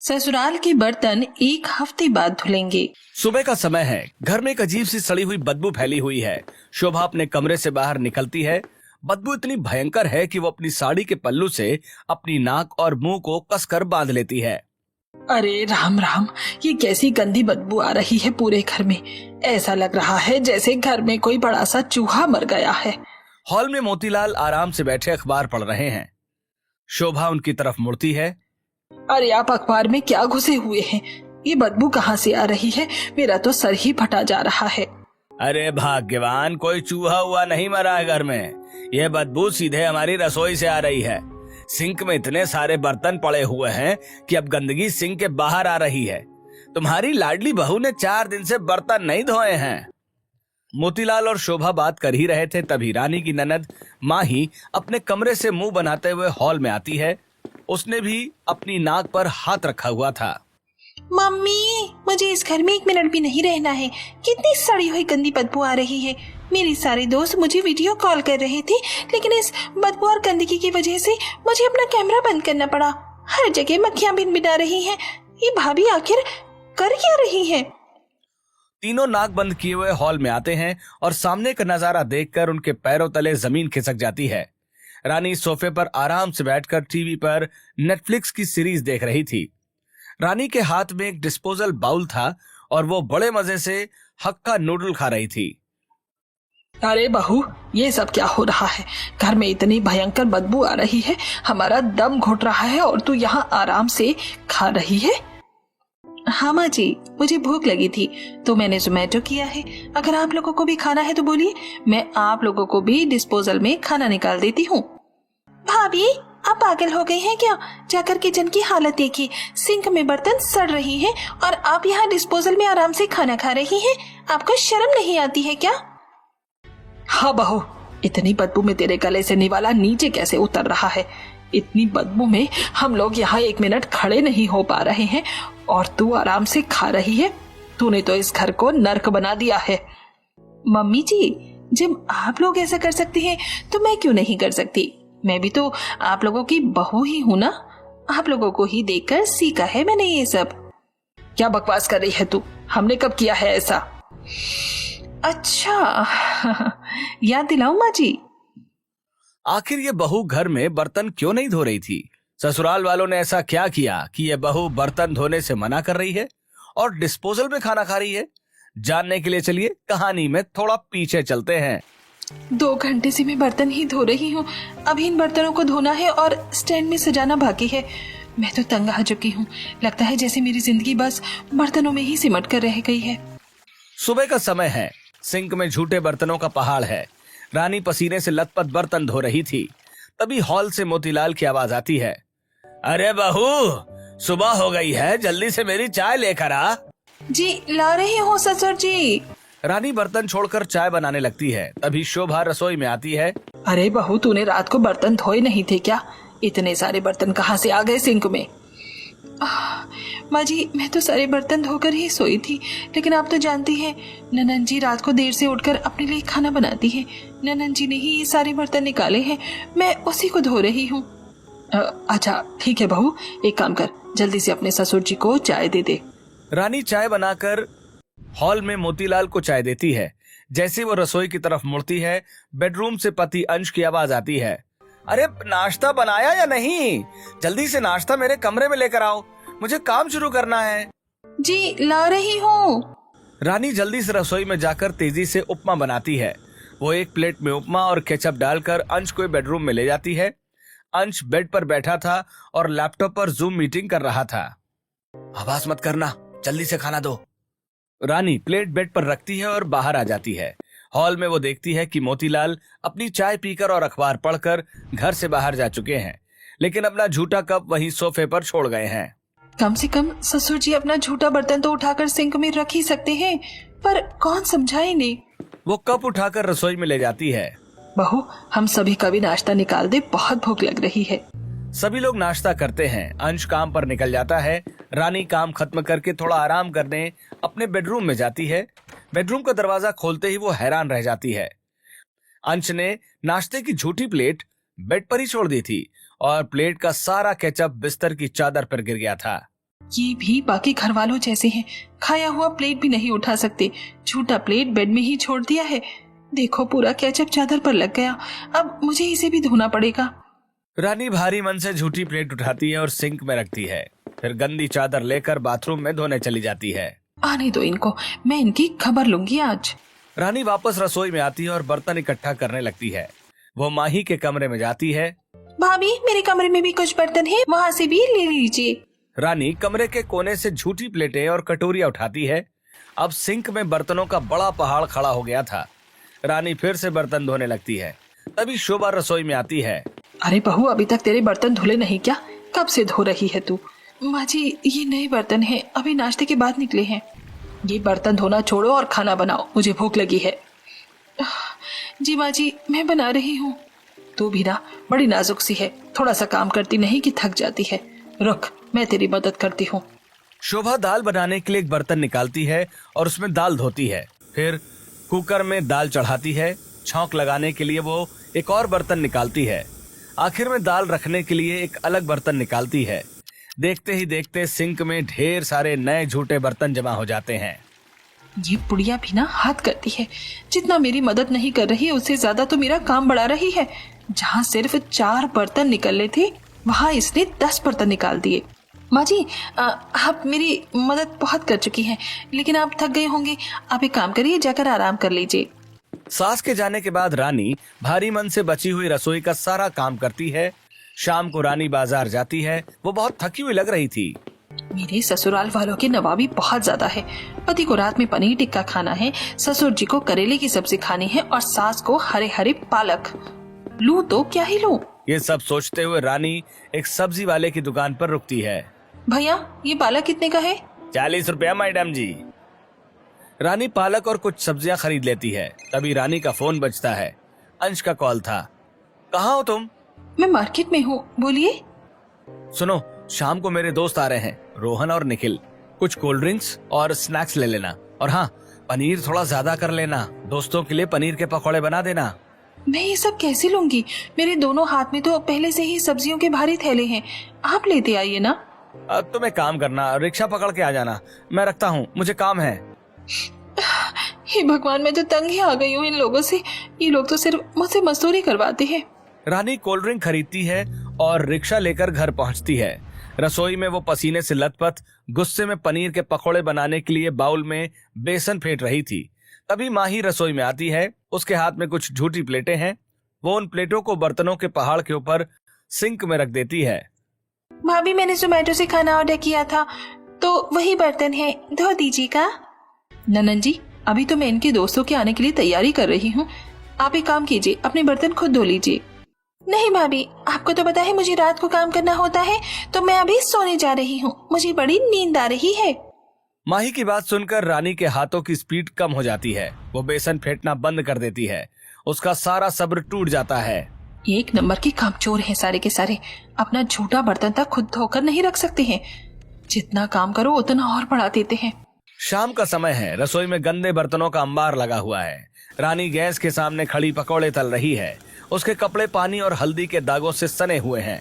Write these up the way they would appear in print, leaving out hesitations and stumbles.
ससुराल के बर्तन एक हफ्ते बाद धुलेंगे। सुबह का समय है। घर में एक अजीब सी सड़ी हुई बदबू फैली हुई है। शोभा अपने कमरे से बाहर निकलती है। बदबू इतनी भयंकर है कि वो अपनी साड़ी के पल्लू से अपनी नाक और मुंह को कसकर बांध लेती है। अरे राम राम, ये कैसी गंदी बदबू आ रही है पूरे घर में। ऐसा लग रहा है जैसे घर में कोई बड़ा सा चूहा मर गया है। हॉल में मोतीलाल आराम से बैठे अखबार पढ़ रहे हैं। शोभा उनकी तरफ मुड़ती है। अरे आप अखबार में क्या घुसे हुए हैं? ये बदबू कहाँ से आ रही है? मेरा तो सर ही फटा जा रहा है। अरे भाग्यवान, कोई चूहा हुआ नहीं मरा है घर में। यह बदबू सीधे हमारी रसोई से आ रही है। सिंक में इतने सारे बर्तन पड़े हुए हैं कि अब गंदगी सिंक के बाहर आ रही है। तुम्हारी लाडली बहू ने 4 दिन से बर्तन नहीं धोए हैं। मोतीलाल और शोभा बात कर ही रहे थे, तभी रानी की ननद माही अपने कमरे से मुंह बनाते हुए हॉल में आती है। उसने भी अपनी नाक पर हाथ रखा हुआ था। मम्मी, मुझे इस घर में 1 मिनट भी नहीं रहना है। कितनी सड़ी हुई गंदी बदबू आ रही है। मेरे सारे दोस्त मुझे वीडियो कॉल कर रहे थे, लेकिन इस बदबू और गंदगी की वजह से मुझे अपना कैमरा बंद करना पड़ा। हर जगह मक्खियां भिनभिना रही हैं। ये भाभी आखिर कर क्या रही है? तीनों नाक बंद किए हुए हॉल में आते हैं और सामने का नजारा देखकर उनके पैरों तले जमीन खिसक जाती है। रानी सोफे पर आराम से बैठकर टीवी पर नेटफ्लिक्स की सीरीज देख रही थी। रानी के हाथ में एक डिस्पोजल बाउल था और वो बड़े मजे से हक्का नूडल खा रही थी। अरे बहू, ये सब क्या हो रहा है? घर में इतनी भयंकर बदबू आ रही है, हमारा दम घुट रहा है और तू यहाँ आराम से खा रही है। हाँ माँ जी, मुझे भूख लगी थी तो मैंने जोमेटो किया है। अगर आप लोगों को भी खाना है तो बोलिए, मैं आप लोगों को भी डिस्पोजल में खाना निकाल देती हूँ। भाभी, आप पागल हो गए हैं क्या? जाकर किचन की हालत देखिए। सिंक में बर्तन सड़ रही हैं और आप यहाँ डिस्पोजल में आराम से खाना खा रही हैं। आपको शर्म नहीं आती है क्या? हाँ बहू, इतनी बदबू में तेरे गले से निवाला नीचे कैसे उतर रहा है? इतनी बदबू में हम लोग यहाँ 1 मिनट खड़े नहीं हो पा रहे हैं और तू आराम से खा रही है। तूने तो इस घर को नर्क बना दिया है। मम्मी जी, जब आप लोग ऐसा कर सकते हैं तो मैं क्यों नहीं कर सकती? मैं भी तो आप लोगों की बहू ही हूं ना। आप लोगों को ही देखकर सीखा है मैंने ये सब। क्या बकवास कर रही है तू? हमने कब किया है ऐसा? अच्छा याद दिलाऊं माँ जी? आखिर ये बहू घर में बर्तन क्यों नहीं धो रही थी? ससुराल वालों ने ऐसा क्या किया कि ये बहू बर्तन धोने से मना कर रही है और डिस्पोजल में खाना खा रही है? जानने के लिए चलिए कहानी में थोड़ा पीछे चलते हैं। 2 घंटे से मैं बर्तन ही धो रही हूँ। अभी इन बर्तनों को धोना है और स्टैंड में सजाना बाकी है। मैं तो तंग आ चुकी हूँ। लगता है जैसे मेरी जिंदगी बस बर्तनों में ही सिमट कर रह गई है। सुबह का समय है। सिंक में झूठे बर्तनों का पहाड़ है। रानी पसीने से लथपथ बर्तन धो रही थी। तभी हॉल से मोतीलाल की आवाज आती है। अरे बहू, सुबह हो गई है, जल्दी से मेरी चाय लेकर आ। जी ला रही हूँ ससुर जी। रानी बर्तन छोड़कर चाय बनाने लगती है। तभी शोभा रसोई में आती है। अरे बहू, तूने रात को बर्तन धोए नहीं थे क्या? इतने सारे बर्तन कहाँ से आ गए सिंक में? माँ जी, मैं तो सारे बर्तन धोकर ही सोई थी, लेकिन आप तो जानती हैं ननन जी रात को देर से उठकर अपने लिए खाना बनाती हैं। ननन जी ने ही ये सारे बर्तन निकाले हैं, मैं उसी को धो रही हूँ। अच्छा ठीक है बहू, एक काम कर, जल्दी से अपने ससुर जी को चाय दे दे। रानी चाय बनाकर हॉल में मोतीलाल को चाय देती है। जैसे वो रसोई की तरफ मुड़ती है, बेडरूम से पति अंश की आवाज आती है। अरे नाश्ता बनाया या नहीं? जल्दी से नाश्ता मेरे कमरे में लेकर आओ, मुझे काम शुरू करना है। जी ला रही हूँ। रानी जल्दी से रसोई में जाकर तेजी से उपमा बनाती है। वो एक प्लेट में उपमा और केचप डालकर अंश को बेडरूम में ले जाती है। अंश बेड पर बैठा था और लैपटॉप पर जूम मीटिंग कर रहा था। आवाज मत करना, जल्दी से खाना दो। रानी प्लेट बेड पर रखती है और बाहर आ जाती है। हॉल में वो देखती है कि मोतीलाल अपनी चाय पीकर और अखबार पढ़कर घर से बाहर जा चुके हैं, लेकिन अपना झूठा कप वहीं सोफे पर छोड़ गए हैं। कम से कम ससुर जी अपना झूठा बर्तन तो उठाकर सिंक में रख ही सकते हैं, पर कौन समझाए इन्हें? वो कप उठाकर रसोई में ले जाती है। बहू, हम सभी का भी नाश्ता निकाल दे, बहुत भूख लग रही है। सभी लोग नाश्ता करते हैं। अंश काम पर निकल जाता है। रानी काम खत्म करके थोड़ा आराम करने अपने बेडरूम में जाती है। बेडरूम का दरवाजा खोलते ही वो हैरान रह जाती है। अंश ने नाश्ते की झूठी प्लेट बेड पर ही छोड़ दी थी और प्लेट का सारा केचप बिस्तर की चादर पर गिर गया था। ये भी बाकी घर वालों जैसे हैं, खाया हुआ प्लेट भी नहीं उठा सकते, झूठा प्लेट बेड में ही छोड़ दिया है। देखो पूरा केचप चादर पर लग गया, अब मुझे इसे भी धोना पड़ेगा। रानी भारी मन से झूठी प्लेट उठाती है और सिंक में रखती है, फिर गंदी चादर लेकर बाथरूम में धोने चली जाती है। आने दो इनको, मैं इनकी खबर लूंगी आज। रानी वापस रसोई में आती है और बर्तन इकट्ठा करने लगती है। वो माही के कमरे में जाती है। भाभी मेरे कमरे में भी कुछ बर्तन है, वहाँ से भी ले लीजिए। रानी कमरे के कोने से झूठी प्लेटें और कटोरियां उठाती है। अब सिंक में बर्तनों का बड़ा पहाड़ खड़ा हो गया था। रानी फिर से बर्तन धोने लगती है। तभी शोभा रसोई में आती है। अरे बहू, अभी तक तेरे बर्तन धुले नहीं क्या? कब से धो रही है तू? माँ जी ये नए बर्तन हैं, अभी नाश्ते के बाद निकले हैं। ये बर्तन धोना छोड़ो और खाना बनाओ, मुझे भूख लगी है। जी माँ जी मैं बना रही हूँ। तू भी ना बड़ी नाजुक सी है, थोड़ा सा काम करती नहीं कि थक जाती है। रुक, मैं तेरी मदद करती हूँ। शोभा दाल बनाने के लिए एक बर्तन निकालती है और उसमें दाल धोती है। फिर कुकर में दाल चढ़ाती है। छौंक लगाने के लिए वो एक और बर्तन निकालती है। आखिर में दाल रखने के लिए एक अलग बर्तन निकालती है। देखते ही देखते सिंक में ढेर सारे नए झूठे बर्तन जमा हो जाते हैं। ये बुढ़िया भी ना हाथ करती है, जितना मेरी मदद नहीं कर रही उससे ज्यादा तो मेरा काम बढ़ा रही है। जहाँ सिर्फ 4 बर्तन निकलने थे वहाँ इसने 10 बर्तन निकाल दिए। माँ जी आप मेरी मदद बहुत कर चुकी हैं, लेकिन आप थक गए होंगे। आप एक काम करिए, जाकर आराम कर लीजिए। सास के जाने के बाद रानी भारी मन से बची हुई रसोई का सारा काम करती है। शाम को रानी बाजार जाती है। वो बहुत थकी हुई लग रही थी। मेरे ससुराल वालों की नवाबी बहुत ज्यादा है। पति को रात में पनीर टिक्का खाना है, ससुर जी को करेले की सब्जी खानी है और सास को हरे हरे पालक। लूं तो क्या ही लूं? ये सब सोचते हुए रानी एक सब्जी वाले की दुकान पर रुकती है। भैया ये पालक कितने का है? 40 रुपया मैडम जी। रानी पालक और कुछ सब्जियां खरीद लेती है। तभी रानी का फोन बजता है। अंश का कॉल था। कहाँ हो तुम? मैं मार्केट में हूँ, बोलिए। सुनो, शाम को मेरे दोस्त आ रहे हैं, रोहन और निखिल। कुछ कोल्ड ड्रिंक्स और स्नैक्स ले लेना, और हाँ पनीर थोड़ा ज्यादा कर लेना। दोस्तों के लिए पनीर के पकौड़े बना देना। मैं ये सब कैसे लूंगी? मेरे दोनों हाथ में तो पहले से ही सब्जियों के भारी थैले हैं, आप लेते आइए ना। तुम एक काम करना, रिक्शा पकड़ के आ जाना। मैं रखता हूँ, मुझे काम है। हे भगवान, मैं तो तंग ही आ गई हूँ इन लोगों से। ये लोग तो सिर्फ मुझसे मजदूरी करवाते हैं। रानी कोल्ड ड्रिंक खरीदती है और रिक्शा लेकर घर पहुँचती है। रसोई में वो पसीने से लथपथ गुस्से में पनीर के पकौड़े बनाने के लिए बाउल में बेसन फेंट रही थी। तभी माही रसोई में आती है। उसके हाथ में कुछ झूठी प्लेटें हैं। वो उन प्लेटों को बर्तनों के पहाड़ के ऊपर सिंक में रख देती है। भाभी मैंने जोमेटो से खाना ऑर्डर किया था, तो वही बर्तन है, धो दीजिएगा। ननन जी अभी तो मैं इनके दोस्तों के आने के लिए तैयारी कर रही हूँ, आप एक काम कीजिए, अपने बर्तन खुद धो लीजिए। नहीं भाभी, आपको तो पता है मुझे रात को काम करना होता है, तो मैं अभी सोने जा रही हूँ, मुझे बड़ी नींद आ रही है। माही की बात सुनकर रानी के हाथों की स्पीड कम हो जाती है। वो बेसन फेंटना बंद कर देती है। उसका सारा सब्र टूट जाता है। एक नंबर के कामचोर हैं सारे के सारे, अपना झूठा बर्तन तक खुद धोकर नहीं रख सकते हैं। जितना काम करो उतना और बढ़ा देते हैं। शाम का समय है। रसोई में गंदे बर्तनों का अंबार लगा हुआ है। रानी गैस के सामने खड़ी पकौड़े तल रही है। उसके कपड़े पानी और हल्दी के दागों से सने हुए हैं।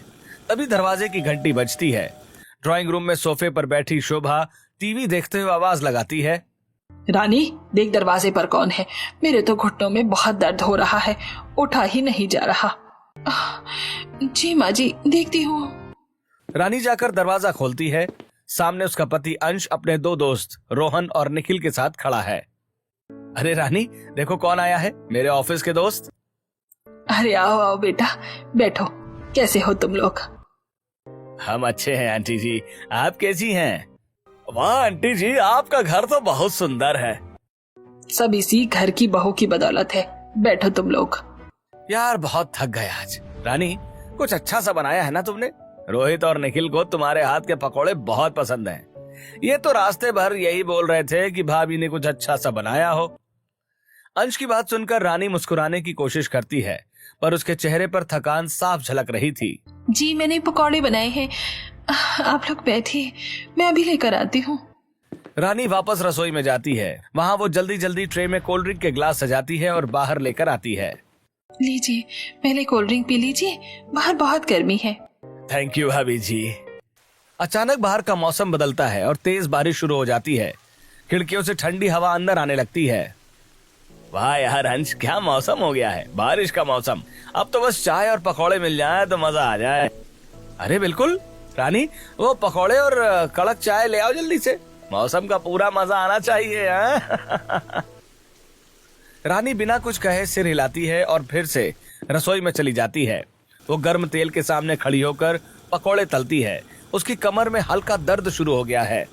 तभी दरवाजे की घंटी बजती है। ड्राइंग रूम में सोफे पर बैठी शोभा टीवी देखते हुए आवाज लगाती है। रानी देख दरवाजे पर कौन है, मेरे तो घुटनों में बहुत दर्द हो रहा है, उठा ही नहीं जा रहा। जी माँ जी देखती हूँ। रानी जाकर दरवाजा खोलती है। सामने उसका पति अंश अपने 2 दोस्त रोहन और निखिल के साथ खड़ा है। अरे रानी देखो कौन आया है, मेरे ऑफिस के दोस्त। अरे आओ आओ बेटा, बैठो। कैसे हो तुम लोग? हम अच्छे हैं आंटी जी, आप कैसी हैं? वाह आंटी जी, आपका घर तो बहुत सुंदर है। सब इसी घर की बहू की बदौलत है। बैठो तुम लोग। यार बहुत थक गए आज। रानी कुछ अच्छा सा बनाया है ना तुमने? रोहित और निखिल को तुम्हारे हाथ के पकोड़े बहुत पसंद हैं। ये तो रास्ते भर यही बोल रहे थे कि भाभी ने कुछ अच्छा सा बनाया हो। अंश की बात सुनकर रानी मुस्कुराने की कोशिश करती है, पर उसके चेहरे पर थकान साफ झलक रही थी। जी मैंने पकौड़े बनाए हैं, आप लोग बैठिए, मैं अभी लेकर आती हूँ। रानी वापस रसोई में जाती है। वहाँ वो जल्दी जल्दी ट्रे में कोल्ड ड्रिंक के ग्लास सजाती है और बाहर लेकर आती है। लीजिए पहले कोल्ड ड्रिंक पी लीजिए, बाहर बहुत गर्मी है। थैंक यू भाभी जी। अचानक बाहर का मौसम बदलता है और तेज बारिश शुरू हो जाती है। खिड़कियों से ठंडी हवा अंदर आने लगती है। वाह यार अंश, क्या मौसम हो गया है, बारिश का मौसम। अब तो बस चाय और पकौड़े मिल जाए तो मजा आ जाए। अरे बिल्कुल रानी, वो पकौड़े और कड़क चाय ले आओ जल्दी से, मौसम का पूरा मजा आना चाहिए। रानी बिना कुछ कहे सिर हिलाती है और फिर से रसोई में चली जाती है। वो गर्म तेल के सामने खड़ी होकर पकौड़े तलती है। उसकी कमर में हल्का दर्द शुरू हो गया है,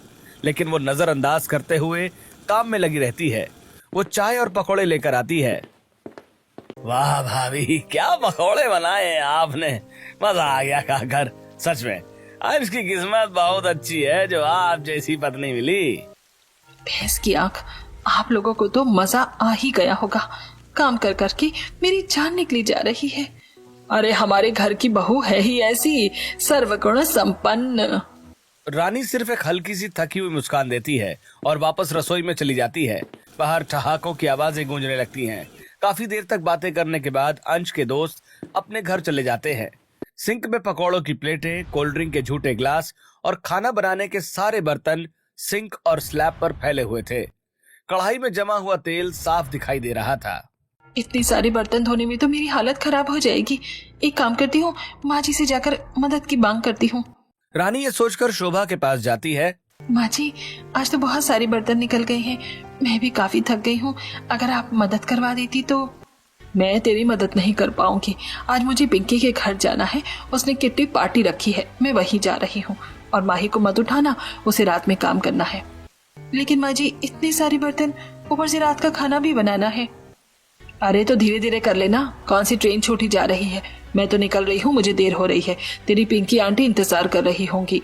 लेकिन वो नजरअंदाज करते हुए काम में लगी रहती है। वो चाय और पकौड़े लेकर आती है। वाह भाभी, क्या पकौड़े बनाए हैं आपने, मजा आ गया खाकर। सच में आज की किस्मत बहुत अच्छी है जो आप जैसी पत्नी मिली। भैंस की आंख, आप लोगों को तो मजा आ ही गया होगा। काम कर करके मेरी जान निकली जा रही है। अरे हमारे घर की बहू है ही ऐसी, सर्वगुण संपन्न। रानी सिर्फ एक हल्की सी थकी हुई मुस्कान देती है और वापस रसोई में चली जाती है। बाहर ठहाकों की आवाजें गूंजने लगती हैं। काफी देर तक बातें करने के बाद अंश के दोस्त अपने घर चले जाते हैं। सिंक में पकौड़ों की प्लेटें, कोल्ड ड्रिंक के झूठे ग्लास और खाना बनाने के सारे बर्तन सिंक और स्लैब पर फैले हुए थे। कढ़ाई में जमा हुआ तेल साफ दिखाई दे रहा था। इतनी सारी बर्तन धोने में तो मेरी हालत खराब हो जाएगी। एक काम करती हूँ, माँ जी से जाकर मदद की मांग करती हूँ। रानी ये सोचकर शोभा के पास जाती है। माँ जी, आज तो बहुत सारी बर्तन निकल गए हैं, मैं भी काफी थक गई हूँ, अगर आप मदद करवा देती तो। मैं तेरी मदद नहीं कर पाऊंगी, आज मुझे पिंकी के घर जाना है, उसने किट्टी पार्टी रखी है, मैं वहीं जा रही हूँ। और माही को मत उठाना, उसे रात में काम करना है। लेकिन माँ जी, इतने सारे बर्तन, ऊपर से रात का खाना भी बनाना है। अरे तो धीरे धीरे कर लेना, कौन सी ट्रेन छूटी जा रही है, मैं तो निकल रही हूँ, मुझे देर हो रही है, तेरी पिंकी आंटी इंतजार कर रही होंगी।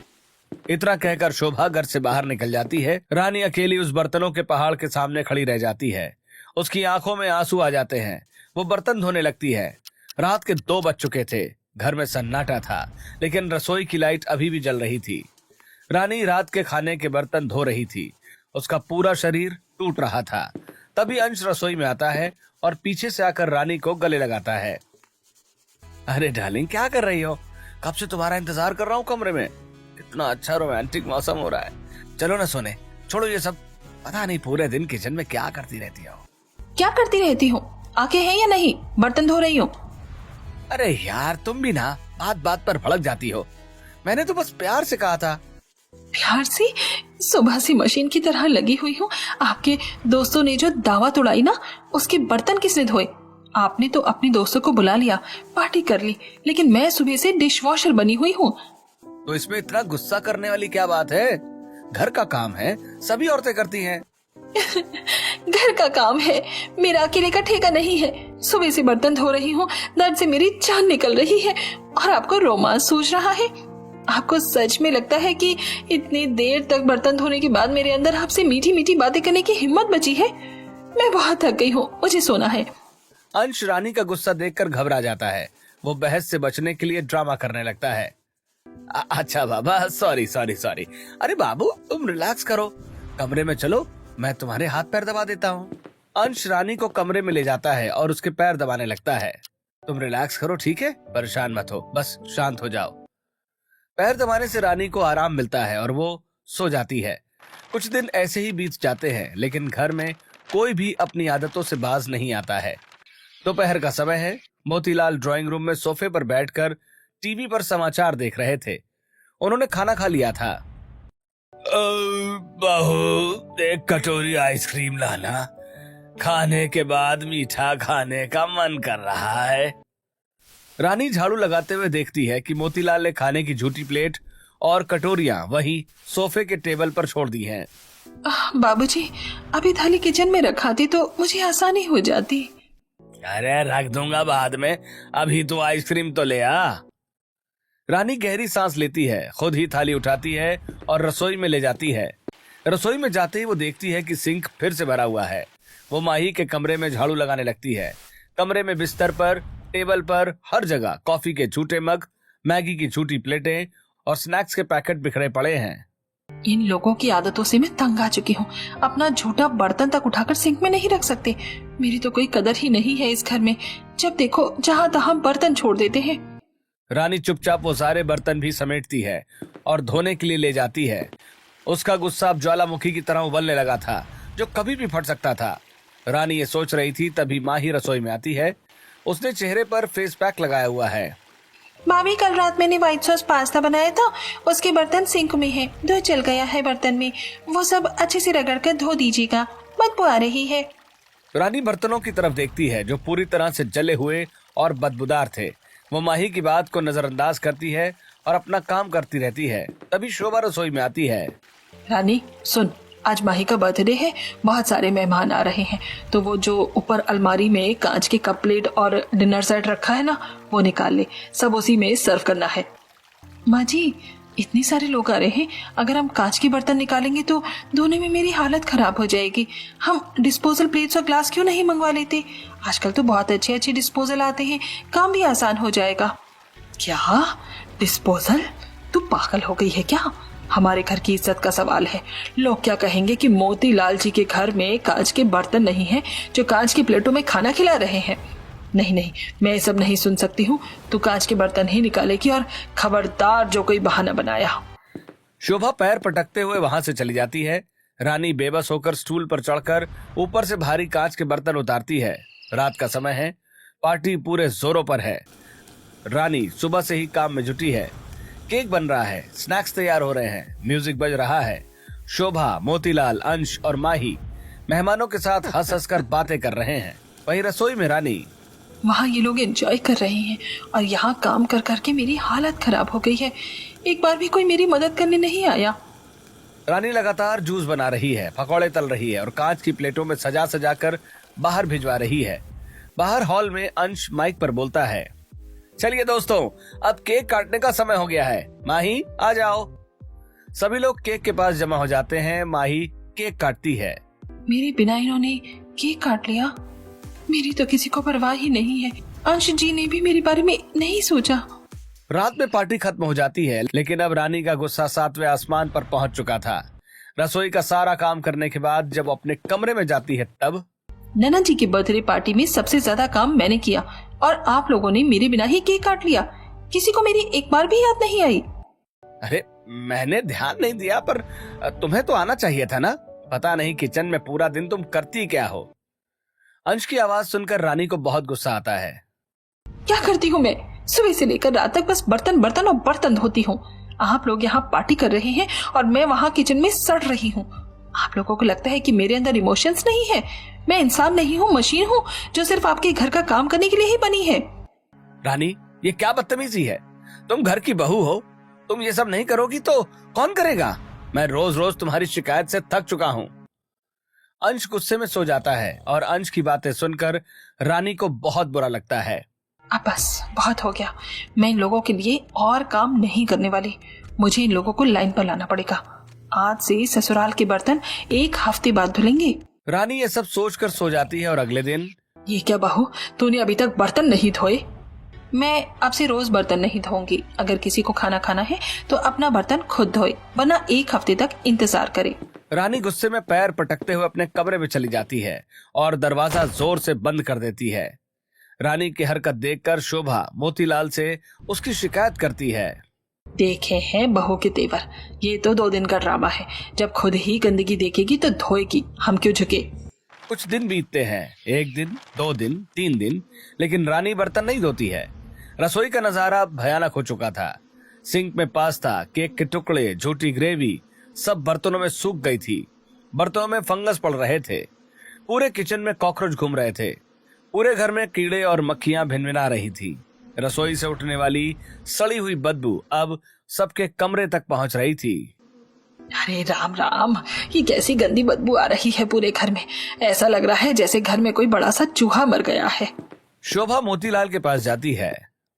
इतना कहकर शोभा घर से बाहर निकल जाती है। रानी अकेली उस बर्तनों के पहाड़ के सामने खड़ी रह जाती है। उसकी आंखों में आंसू आ जाते हैं। वो बर्तन धोने लगती है। रात के 2 बज चुके थे। घर में सन्नाटा था, लेकिन रसोई की लाइट अभी भी जल रही थी। रानी रात के खाने के बर्तन धो रही थी। उसका पूरा शरीर टूट रहा था। तभी अंश रसोई में आता है और पीछे से आकर रानी को गले लगाता है। अरे डार्लिंग, क्या कर रही हो? कब से तुम्हारा इंतजार कर रहा हूँ कमरे में। कितना अच्छा रोमांटिक मौसम हो रहा है, चलो ना सोने। छोड़ो ये सब, पता नहीं पूरे दिन किचन में क्या करती रहती हो। क्या करती रहती हूँ? आंखें हैं या नहीं? बर्तन धो रही हूँ। अरे यार, तुम भी ना बात बात पर भड़क जाती हो। मैंने तो बस प्यार से कहा था। प्यार से? सुबह से मशीन की तरह लगी हुई हूँ। आपके दोस्तों ने जो दावत उड़ाई ना, उसके बर्तन किसने धोए? आपने तो अपने दोस्तों को बुला लिया, पार्टी कर ली, लेकिन मैं सुबह से डिश वॉशर बनी हुई हूँ। तो इसमें इतना गुस्सा करने वाली क्या बात है? घर का काम है, सभी औरतें करती हैं। घर का काम है, मेरा अकेले का ठेका नहीं है। सुबह से बर्तन धो रही हूँ, दर्द से मेरी जान निकल रही है, और आपको रोमांस सूझ रहा है। आपको सच में लगता है कि इतनी देर तक बर्तन धोने के बाद मेरे अंदर आपसे मीठी मीठी बातें करने की हिम्मत बची है? मैं बहुत थक गई हूँ, मुझे सोना है। अंश रानी का गुस्सा देखकर घबरा जाता है। वो बहस से बचने के लिए ड्रामा करने लगता है। अच्छा बाबा, सॉरी सॉरी सॉरी। अरे बाबू, तुम रिलैक्स करो, कमरे में चलो, मैं तुम्हारे हाथ पैर दबा देता हूँ। अंश रानी को कमरे में ले जाता है और उसके पैर दबाने लगता है। तुम रिलैक्स करो, ठीक है, परेशान मत हो, बस शांत हो जाओ। पैर दबाने से रानी को आराम मिलता है और वो सो जाती है। कुछ दिन ऐसे ही बीत जाते हैं, लेकिन घर में कोई भी अपनी आदतों से बाज नहीं आता है। दोपहर का समय है। मोतीलाल ड्राइंग रूम में सोफे पर बैठकर टीवी पर समाचार देख रहे थे। उन्होंने खाना खा लिया था। बहू, एक कटोरी आइसक्रीम लाना, खाने के बाद मीठा खाने का मन कर रहा है। रानी झाड़ू लगाते हुए देखती है कि मोतीलाल ने खाने की झूठी प्लेट और कटोरियां वहीं सोफे के टेबल पर छोड़ दी हैं। बाबूजी, अभी थाली किचन में रखाती तो मुझे आसानी हो जाती। अरे रख दूंगा बाद में, अभी तो आइसक्रीम तो ले आ। रानी गहरी सांस लेती है, खुद ही थाली उठाती है और रसोई में ले जाती है। रसोई में जाते ही वो देखती है कि सिंक फिर से भरा हुआ है। वो माही के कमरे में झाड़ू लगाने लगती है। कमरे में बिस्तर पर, टेबल पर, हर जगह कॉफी के झूठे मग, मैगी की झूठी प्लेटें और स्नैक्स के पैकेट बिखरे पड़े हैं। इन लोगों की आदतों से मैं तंग आ चुकी हूँ। अपना झूठा बर्तन तक उठाकर सिंक में नहीं रख सकते। मेरी तो कोई कदर ही नहीं है इस घर में। जब देखो जहाँ तहाँ बर्तन छोड़ देते हैं। रानी चुपचाप वो सारे बर्तन भी समेटती है और धोने के लिए ले जाती है। उसका गुस्सा अब ज्वालामुखी की तरह उबलने लगा था, जो कभी भी फट सकता था। रानी ये सोच रही थी, तभी माही रसोई में आती है। उसने चेहरे पर फेस पैक लगाया हुआ है। मामी, कल रात मैंने व्हाइट सॉस पास्ता बनाया था, उसके बर्तन सिंक में है, धो जल गया है बर्तन में, वो सब अच्छे से रगड़ कर धो दीजिएगा, बदबू आ रही है। रानी बर्तनों की तरफ देखती है जो पूरी तरह से जले हुए और बदबूदार थे। वो माही की बात को नजरअंदाज करती है और अपना काम करती रहती है। तभी शोभा रसोई में आती है। रानी सुन, आज माही का बर्थडे है, बहुत सारे मेहमान आ रहे हैं, तो वो जो ऊपर अलमारी में कांच के कप प्लेट और डिनर सेट रखा है ना, वो निकाल ले, सब उसी में सर्व करना है। माँ जी, इतने सारे लोग आ रहे हैं, अगर हम कांच के बर्तन निकालेंगे तो धोने में मेरी हालत खराब हो जाएगी। हम डिस्पोजल प्लेट्स और ग्लास क्यों नहीं मंगवा लेते? आजकल तो बहुत अच्छे अच्छे डिस्पोजल आते हैं, काम भी आसान हो जाएगा। क्या डिस्पोजल? तू पागल हो गई है क्या? हमारे घर की इज्जत का सवाल है। लोग क्या कहेंगे कि मोतीलाल जी के घर में कांच के बर्तन नहीं हैं, जो कांच की प्लेटों में खाना खिला रहे हैं। नहीं नहीं, मैं ये सब नहीं सुन सकती हूँ। तू कांच के बर्तन ही निकालेगी, और खबरदार जो कोई बहाना बनाया। शोभा पैर पटकते हुए वहां से चली जाती है। रानी बेबस होकर स्टूल पर चढ़कर ऊपर से भारी कांच के बर्तन उतारती है। रात का समय है, पार्टी पूरे जोरों पर है। रानी सुबह से ही काम में जुटी है। केक बन रहा है, स्नैक्स तैयार हो रहे हैं, म्यूजिक बज रहा है। शोभा, मोतीलाल, अंश और माही मेहमानों के साथ हंस हंस कर बातें कर रहे हैं। वहीं रसोई में रानी, वहाँ ये लोग एंजॉय कर रहे हैं और यहाँ काम कर करके मेरी हालत खराब हो गई है। एक बार भी कोई मेरी मदद करने नहीं आया। रानी लगातार जूस बना रही है, पकौड़े तल रही है और कांच की प्लेटों में सजा सजा कर बाहर भिजवा रही है। बाहर हॉल में अंश माइक पर बोलता है, चलिए दोस्तों, अब केक काटने का समय हो गया है। माही आ जाओ। सभी लोग केक के पास जमा हो जाते हैं। माही केक काटती है। मेरे बिना इन्होंने केक काट लिया। मेरी तो किसी को परवाह ही नहीं है। अंश जी ने भी मेरे बारे में नहीं सोचा। रात में पार्टी खत्म हो जाती है, लेकिन अब रानी का गुस्सा 7वें आसमान पर पहुंच चुका था। रसोई का सारा काम करने के बाद जब वो अपने कमरे में जाती है, तब नैना जी की बर्थडे पार्टी में सबसे ज्यादा काम मैंने किया और आप लोगों ने मेरे बिना ही केक काट लिया। किसी को मेरी एक बार भी याद नहीं आई। अरे मैंने ध्यान नहीं दिया, पर तुम्हें तो आना चाहिए था ना। पता नहीं किचन में पूरा दिन तुम करती क्या हो। अंश की आवाज सुनकर रानी को बहुत गुस्सा आता है। क्या करती हूँ मैं? सुबह से लेकर रात तक बस बर्तन बर्तन और बर्तन धोती हूँ। आप लोग यहाँ पार्टी कर रहे हैं और मैं वहाँ किचन में सड़ रही हूँ। आप लोगों को लगता है कि मेरे अंदर इमोशंस नहीं है? मैं इंसान नहीं हूँ, मशीन हूँ जो सिर्फ आपके घर का काम करने के लिए ही बनी है। रानी, ये क्या बदतमीजी है? तुम घर की बहू हो, तुम ये सब नहीं करोगी तो कौन करेगा? मैं रोज रोज तुम्हारी शिकायत से थक चुका हूँ। अंश गुस्से में सो जाता है और अंश की बातें सुनकर रानी को बहुत बुरा लगता है। अब बस बहुत हो गया। मैं इन लोगों के लिए और काम नहीं करने वाली। मुझे इन लोगों को लाइन पर लाना पड़ेगा। आज से ससुराल के बर्तन 1 हफ्ते बाद धुलेंगे। रानी ये सब सोचकर सो जाती है और अगले दिन, ये क्या बहू, तूने अभी तक बर्तन नहीं धोए? मैं अब से रोज बर्तन नहीं धोऊंगी। अगर किसी को खाना खाना है तो अपना बर्तन खुद धोए, वरना 1 हफ्ते तक इंतजार करे। रानी गुस्से में पैर पटकते हुए अपने कमरे में चली जाती है और दरवाजा जोर से बंद कर देती है। रानी की हरकत देखकर शोभा मोतीलाल से उसकी शिकायत करती है। देखे हैं बहू के तेवर, ये तो 2 दिन का ड्रामा है। जब खुद ही गंदगी देखेगी तो धोएगी, हम क्यों झुके। कुछ दिन बीतते हैं, 1 दिन, 2 दिन, 3 दिन, लेकिन रानी बर्तन नहीं धोती है। रसोई का नजारा भयानक हो चुका था। सिंक में पास्ता, केक के टुकड़े, झूठी ग्रेवी सब बर्तनों में सूख गई थी। बर्तनों में फंगस पड़ रहे थे। पूरे किचन में कॉकरोच घूम रहे थे। पूरे घर में कीड़े और मक्खियां भिनभिना रही थी। रसोई से उठने वाली सड़ी हुई बदबू अब सबके कमरे तक पहुंच रही थी। अरे राम राम, ये कैसी गंदी बदबू आ रही है पूरे घर में। ऐसा लग रहा है जैसे घर में कोई बड़ा सा चूहा मर गया है। शोभा मोतीलाल के पास जाती है।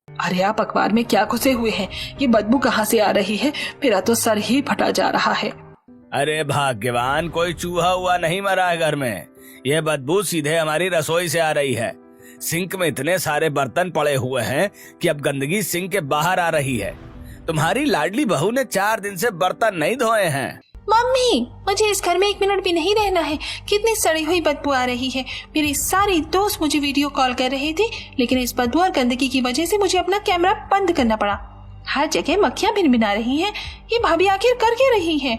अरे आप अखबार में क्या घुसे हुए हैं? ये बदबू कहाँ से आ रही है? मेरा तो सर ही फटा जा रहा है। अरे भाग्यवान, कोई चूहा हुआ नहीं मरा है घर में। यह बदबू सीधे हमारी रसोई से आ रही है। सिंक में इतने सारे बर्तन पड़े हुए हैं कि अब गंदगी सिंक के बाहर आ रही है। तुम्हारी लाडली बहू ने 4 दिन से बर्तन नहीं धोए हैं। मम्मी, मुझे इस घर में 1 मिनट भी नहीं रहना है। कितनी सड़ी हुई बदबू आ रही है। मेरी सारी दोस्त मुझे वीडियो कॉल कर रहे थे, लेकिन इस बदबू और गंदगी की वजह से मुझे अपना कैमरा बंद करना पड़ा। हर जगह मक्खियां भिनभिना रही हैं। ये भाभी आखिर कर क्या रही हैं?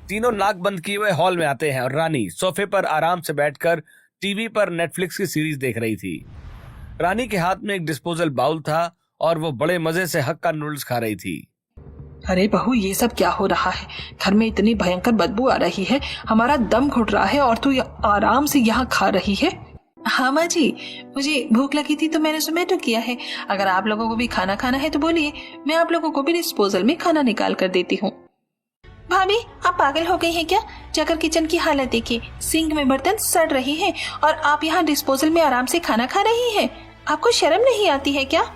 तीनों नाक बंद किए हुए हॉल में आते हैं और रानी सोफे पर आराम से बैठकर टीवी पर नेटफ्लिक्स की सीरीज देख रही थी। रानी के हाथ में एक डिस्पोजल बाउल था और वो बड़े मजे से हक्का नूडल्स खा रही थी। अरे बहू, ये सब क्या हो रहा है? घर में इतनी भयंकर बदबू आ रही है, हमारा दम घुट रहा है और तू आराम से यहाँ खा रही है। हाँ माँ जी, मुझे भूख लगी थी तो मैंने जोमेटो किया है। अगर आप लोगों को भी खाना खाना है तो बोलिए, मैं आप लोगों को भी डिस्पोजल में खाना निकाल कर देती हूँ। भाभी, आप पागल हो गई हैं क्या? जाकर किचन की हालत देखिए, सिंक में बर्तन सड़ रहे हैं और आप यहाँ डिस्पोजल में आराम से खाना खा रही हैं। आपको शर्म नहीं आती है क्या?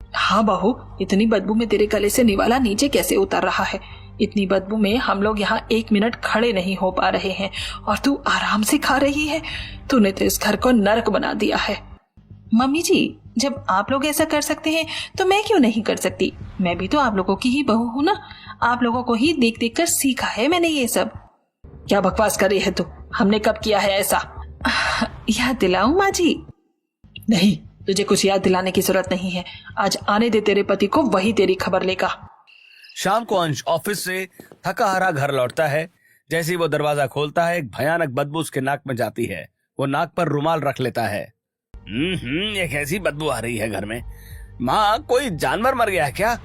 हाँ बहू, इतनी बदबू में तेरे गले से निवाला नीचे कैसे उतर रहा है? इतनी बदबू में हम लोग यहाँ 1 मिनट खड़े नहीं हो पा रहे हैं और तू आराम से खा रही है। तूने तो इस घर को नरक बना दिया है। मम्मी जी, जब आप लोग ऐसा कर सकते हैं तो मैं क्यों नहीं कर सकती? मैं भी तो आप लोगों की ही बहू हूँ ना। आप लोगों को ही देख देख कर सीखा है मैंने ये सब। क्या बकवास कर रही है तू? हमने कब किया है ऐसा? याद दिलाऊं माँ जी? नहीं, तुझे कुछ याद दिलाने की जरूरत नहीं है। आज आने दे तेरे पति को, वही तेरी खबर लेगा। शाम को अंश ऑफिस से थका हारा घर लौटता है। जैसे ही वो दरवाजा खोलता है, एक भयानक बदबू उसके नाक में जाती है। वो नाक पर रुमाल रख लेता है। ये कैसी बदबू आ रही है घर में? माँ, कोई जानवर मर गया है क्या?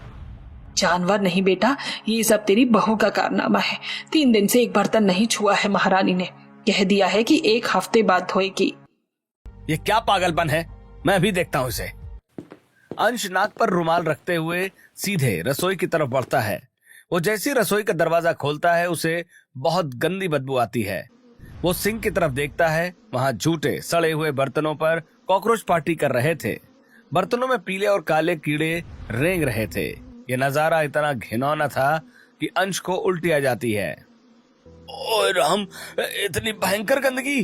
जानवर नहीं बेटा, ये सब तेरी बहू का कारनामा है। 3 दिन से एक बर्तन नहीं छुआ है। महारानी ने कह दिया है कि 1 हफ्ते बाद धोएगी। ये क्या पागलपन है? मैं भी देखता हूँ इसे। अंश नाक पर रुमाल रखते हुए सीधे रसोई की तरफ बढ़ता है। वो जैसे ही रसोई का दरवाजा खोलता है, उसे बहुत गंदी बदबू आती है। वो सिंक की तरफ देखता है। वहां झूठे सड़े हुए बर्तनों पर कॉकरोच पार्टी कर रहे थे। बर्तनों में पीले और काले कीड़े रेंग रहे थे। ये नजारा इतना घिनौना था कि अंश को उल्टी आ जाती है। ओए राम, इतनी भयंकर गंदगी!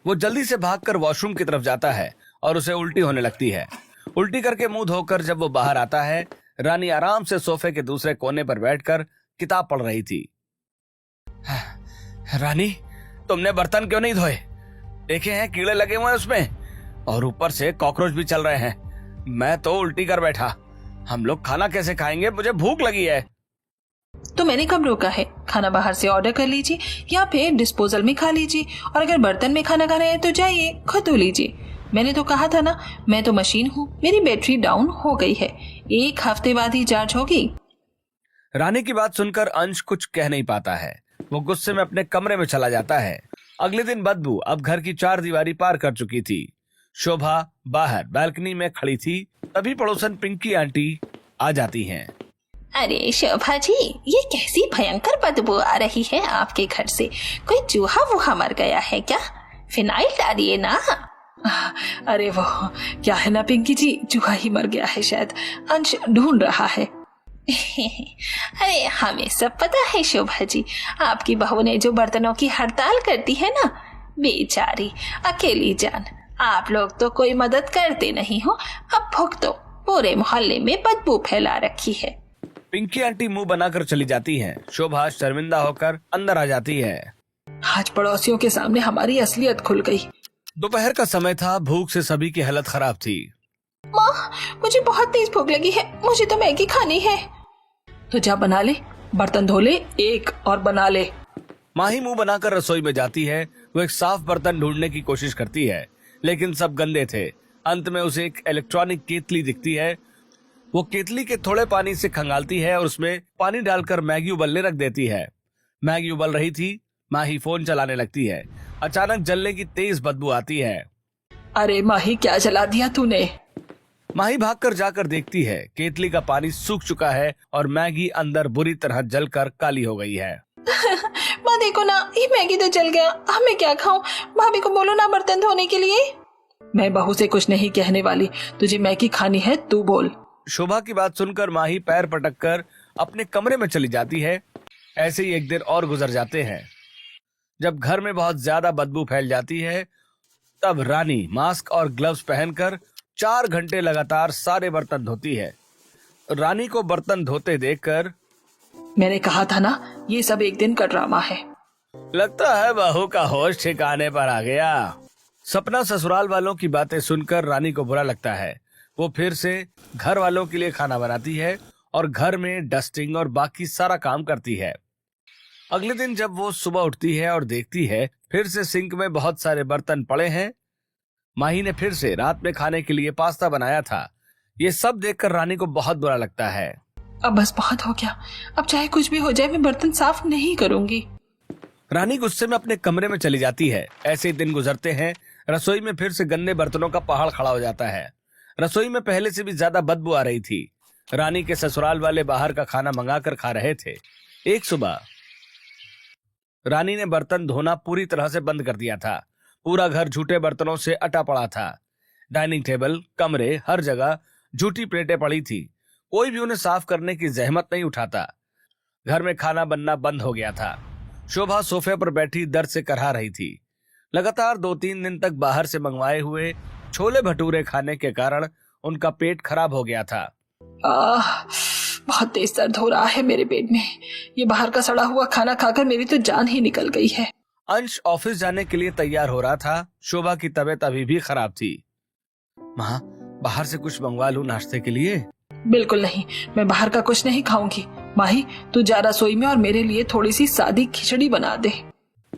वो जल्दी से भागकर वॉशरूम की तरफ जाता है और उसे उल्टी होने लगती है। उल्टी करके मुंह धोकर जब वो बाहर आता है, रानी आराम से सोफे के दूसरे कोने पर बैठकर किताब पढ़ रही थी। रानी, तुमने बर्तन क्यों नहीं धोए? देखे हैं कीड़े लगे हुए हैं उसमें और ऊपर से कॉकरोच भी चल रहे हैं। मैं तो उल्टी कर बैठा। हम लोग खाना कैसे खाएंगे? मुझे भूख लगी है। तो मैंने कब रोका है? खाना बाहर से ऑर्डर कर लीजिए या फिर डिस्पोजल में खा लीजिए, और अगर बर्तन में खाना खाना है तो जाइए खुद धो लीजिए। मैंने तो कहा था ना, मैं तो मशीन हूँ। मेरी बैटरी डाउन हो गई है, 1 हफ्ते बाद ही चार्ज होगी। रानी की बात सुनकर अंश कुछ कह नहीं पाता है। वो गुस्से में अपने कमरे में चला जाता है। अगले दिन बदबू अब घर की 4 दीवारी पार कर चुकी थी। शोभा बाहर बालकनी में खड़ी थी। तभी पड़ोसन पिंकी आंटी आ जाती हैं। अरे शोभा जी, ये कैसी भयंकर बदबू आ रही है आपके घर से? कोई चूहा वूहा मर गया है क्या? फिनाइल डालिए ना। अरे वो क्या है ना पिंकी जी, चूहा ही मर गया है शायद। अंश ढूंढ रहा है। अरे हमें सब पता है शोभा जी, आपकी बहू ने जो बर्तनों की हड़ताल करती है ना, बेचारी अकेली जान। आप लोग तो कोई मदद करते नहीं हो। अब भुगतो, पूरे मोहल्ले में बदबू फैला रखी है। पिंकी आंटी मुंह बनाकर चली जाती हैं। शोभा शर्मिंदा होकर अंदर आ जाती है। आज पड़ोसियों के सामने हमारी असलियत खुल गई। दोपहर का समय था। भूख से सभी की हालत खराब थी। माँ, मुझे बहुत तेज भूख लगी है। मुझे तो मैगी खानी है। तो जा बना ले, बर्तन धो ले एक और बना ले। माही मुंह बनाकर रसोई में जाती है। वो एक साफ बर्तन ढूंढने की कोशिश करती है, लेकिन सब गंदे थे। अंत में उसे एक इलेक्ट्रॉनिक केतली दिखती है। वो केतली के थोड़े पानी से खंगालती है और उसमें पानी डालकर मैगी उबलने रख देती है। मैगी उबल रही थी, माही फोन चलाने लगती है। अचानक जलने की तेज बदबू आती है। अरे माही, क्या जला दिया तूने? माही भागकर जाकर देखती है, केतली का पानी सूख चुका है और मैगी अंदर बुरी तरह जलकर काली हो गई है। माँ देखो ना, ये मैगी तो जल गया। अब मैं क्या खाऊं? भाभी को बोलो ना बर्तन धोने के लिए। मैं बहू से कुछ नहीं कहने वाली। तुझे मैगी खानी है, तू बोल। शोभा की बात सुनकर माही पैर पटककर अपने कमरे में चली जाती है। ऐसे ही एक दिन और गुजर जाते हैं। जब घर में बहुत ज्यादा बदबू फैल जाती है, तब रानी मास्क और ग्लव्स पहनकर 4 घंटे लगातार सारे बर्तन धोती है। रानी को बर्तन धोते देखकर मैंने कहा था ना, ये सब एक दिन का ड्रामा है। लगता है बहू का होश ठिकाने पर आ गया। सपना ससुराल वालों की बातें सुनकर रानी को बुरा लगता है। वो फिर से घर वालों के लिए खाना बनाती है और घर में डस्टिंग और बाकी सारा काम करती है। अगले दिन जब वो सुबह उठती है और देखती है फिर से सिंक में बहुत सारे बर्तन पड़े हैं। माही ने फिर से रात में खाने के लिए पास्ता बनाया था। ये सब देखकर रानी को बहुत बुरा लगता है। अब बस बहुत हो गया, अब चाहे कुछ भी हो जाए मैं बर्तन साफ नहीं करूंगी। रानी गुस्से में अपने कमरे में चली जाती है। ऐसे ही दिन गुजरते हैं। रसोई में फिर से गंदे बर्तनों का पहाड़ खड़ा हो जाता है। रसोई में पहले से भी ज्यादा बदबू आ रही थी। रानी के ससुराल वाले बाहर का खाना मंगाकर खा रहे थे। एक सुबह रानी ने बर्तन धोना पूरी तरह से बंद कर दिया था। पूरा घर झूठे बर्तनों से अटा पड़ा था। डाइनिंग टेबल, कमरे, हर जगह झूठी प्लेटें पड़ी थी। कोई भी उन्हें साफ करने की जहमत नहीं उठाता। घर में खाना बनना बंद हो गया था। शोभा सोफे पर बैठी दर्द से करहा रही थी। लगातार 2-3 दिन तक बाहर से मंगवाए हुए छोले भटूरे खाने के कारण उनका पेट खराब हो गया था। बहुत तेज दर्द हो रहा है मेरे पेट में। ये बाहर का सड़ा हुआ खाना खाकर मेरी तो जान ही निकल गई है। अंश ऑफिस जाने के लिए तैयार हो रहा था। शोभा की तबीयत अभी भी खराब थी। माँ, बाहर से कुछ मंगवा लूं नाश्ते के लिए? बिल्कुल नहीं, मैं बाहर का कुछ नहीं खाऊंगी। माही, तू जा रसोई में और मेरे लिए थोड़ी सी सादी खिचड़ी बना दे।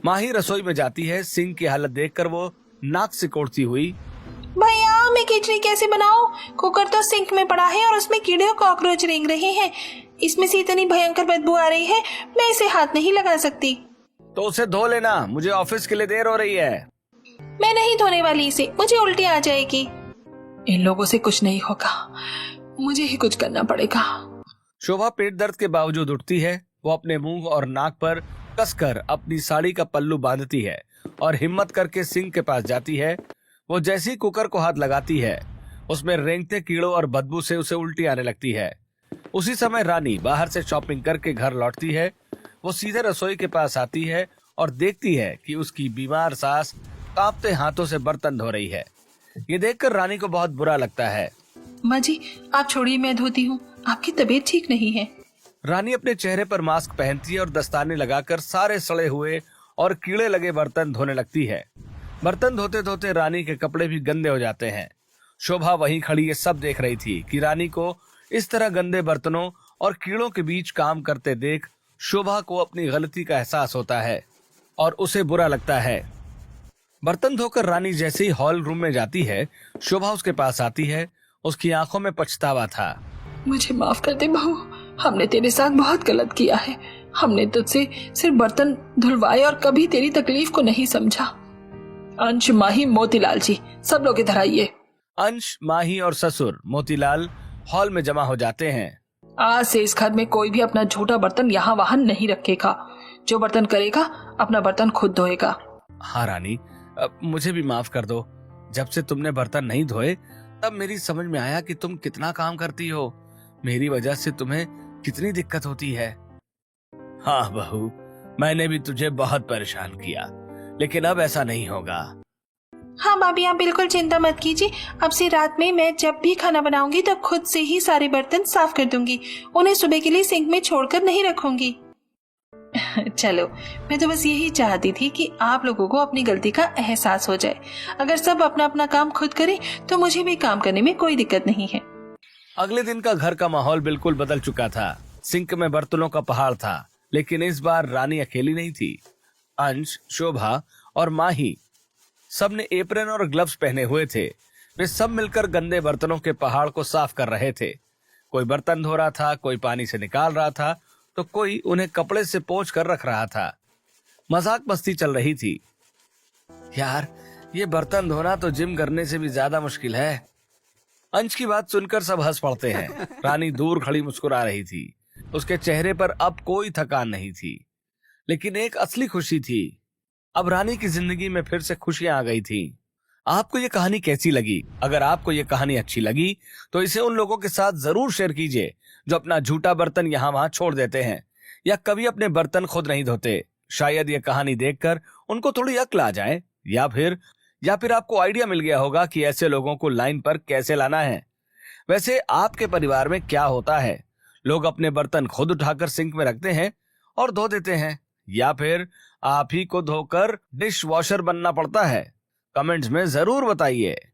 माही रसोई में जाती है। सिंह की हालत देखकर वो नाक सिकोड़ती हुई, भैया मैं खिचड़ी कैसे बनाऊं? कुकर तो सिंक में पड़ा है और उसमें कीड़े और कॉकरोच रेंग रहे हैं। इसमें से इतनी भयंकर बदबू आ रही है, मैं इसे हाथ नहीं लगा सकती। तो उसे धो लेना, मुझे ऑफिस के लिए देर हो रही है। मैं नहीं धोने वाली इसे, मुझे उल्टी आ जाएगी। इन लोगों से कुछ नहीं होगा, मुझे ही कुछ करना पड़ेगा। शोभा पेट दर्द के बावजूद उठती है। वो अपने मुंह और नाक पर कसकर अपनी साड़ी का पल्लू बांधती है और हिम्मत करके सिंक के पास जाती है। वो जैसे ही कुकर को हाथ लगाती है उसमें रेंगते कीड़ों और बदबू से उसे उल्टी आने लगती है। उसी समय रानी बाहर से शॉपिंग करके घर लौटती है। वो सीधे रसोई के पास आती है और देखती है कि उसकी बीमार सास कांपते हाथों से बर्तन धो रही है। ये देखकर रानी को बहुत बुरा लगता है। माँ जी, आप छोड़िए, मैं धोती हूँ, आपकी तबीयत ठीक नहीं है। रानी अपने चेहरे पर मास्क पहनती है और दस्ताने लगाकर सारे सड़े हुए और कीड़े लगे बर्तन धोने लगती है। बर्तन धोते धोते रानी के कपड़े भी गंदे हो जाते हैं। शोभा वहीं खड़ी ये सब देख रही थी कि रानी को इस तरह गंदे बर्तनों और कीड़ों के बीच काम करते देख शोभा को अपनी गलती का एहसास होता है और उसे बुरा लगता है। बर्तन धोकर रानी जैसे ही हॉल रूम में जाती है, शोभा उसके पास आती है। उसकी आंखों में पछतावा था। मुझे माफ कर दे बहू, हमने तेरे साथ बहुत गलत किया है। हमने तुझसे सिर्फ बर्तन धुलवाए और कभी तेरी तकलीफ को नहीं समझा। अंश, माही, मोतीलाल जी, सब लोग इधर आइए। अंश, माही और ससुर मोतीलाल हॉल में जमा हो जाते हैं। आज से इस घर में कोई भी अपना झूठा बर्तन यहाँ वहां नहीं रखेगा। जो बर्तन करेगा अपना बर्तन खुद धोएगा। हाँ रानी, मुझे भी माफ कर दो। जब से तुमने बर्तन नहीं धोए तब मेरी समझ में आया कि तुम कितना काम करती हो। मेरी वजह से तुम्हें कितनी दिक्कत होती है। हाँ बहू, मैंने भी तुझे बहुत परेशान किया, लेकिन अब ऐसा नहीं होगा। हाँ भाभी, आप बिल्कुल चिंता मत कीजिए। अब से रात में मैं जब भी खाना बनाऊंगी तो खुद से ही सारे बर्तन साफ कर दूंगी। उन्हें सुबह के लिए सिंक में छोड़कर नहीं रखूंगी। चलो, मैं तो बस यही चाहती थी कि आप लोगों को अपनी गलती का एहसास हो जाए। अगर सब अपना अपना काम खुद करें तो मुझे भी काम करने में कोई दिक्कत नहीं है। अगले दिन का घर का माहौल बिल्कुल बदल चुका था। सिंक में बर्तनों का पहाड़ था, लेकिन इस बार रानी अकेली नहीं थी। अंश, शोभा और माही सबने एप्रन और ग्लव्स पहने हुए थे। वे सब मिलकर गंदे बर्तनों के पहाड़ को साफ कर रहे थे। कोई बर्तन धो रहा था, कोई पानी से निकाल रहा था, तो कोई उन्हें कपड़े से पोंछ कर रख रहा था। मजाक मस्ती चल रही थी। यार, ये बर्तन धोना तो जिम करने से भी ज्यादा मुश्किल है। अंश की बात सुनकर सब हंस पड़ते हैं। रानी दूर खड़ी मुस्कुरा रही थी। उसके चेहरे पर अब कोई थकान नहीं थी, लेकिन एक असली खुशी थी। अब रानी की जिंदगी में फिर से खुशियां आ गई थी। आपको ये कहानी कैसी लगी? अगर आपको ये कहानी अच्छी लगी तो इसे उन लोगों के साथ जरूर शेयर कीजिए जो अपना झूठा बर्तन यहाँ वहां छोड़ देते हैं या कभी अपने बर्तन खुद नहीं धोते। शायद ये कहानी देखकर उनको थोड़ी अक्ल आ जाए, या फिर आपको आइडिया मिल गया होगा कि ऐसे लोगों को लाइन पर कैसे लाना है। वैसे आपके परिवार में क्या होता है? लोग अपने बर्तन खुद उठाकर सिंक में रखते हैं और धो देते हैं, या फिर आप ही को धोकर डिश वॉशर बनना पड़ता है? कमेंट्स में जरूर बताइए।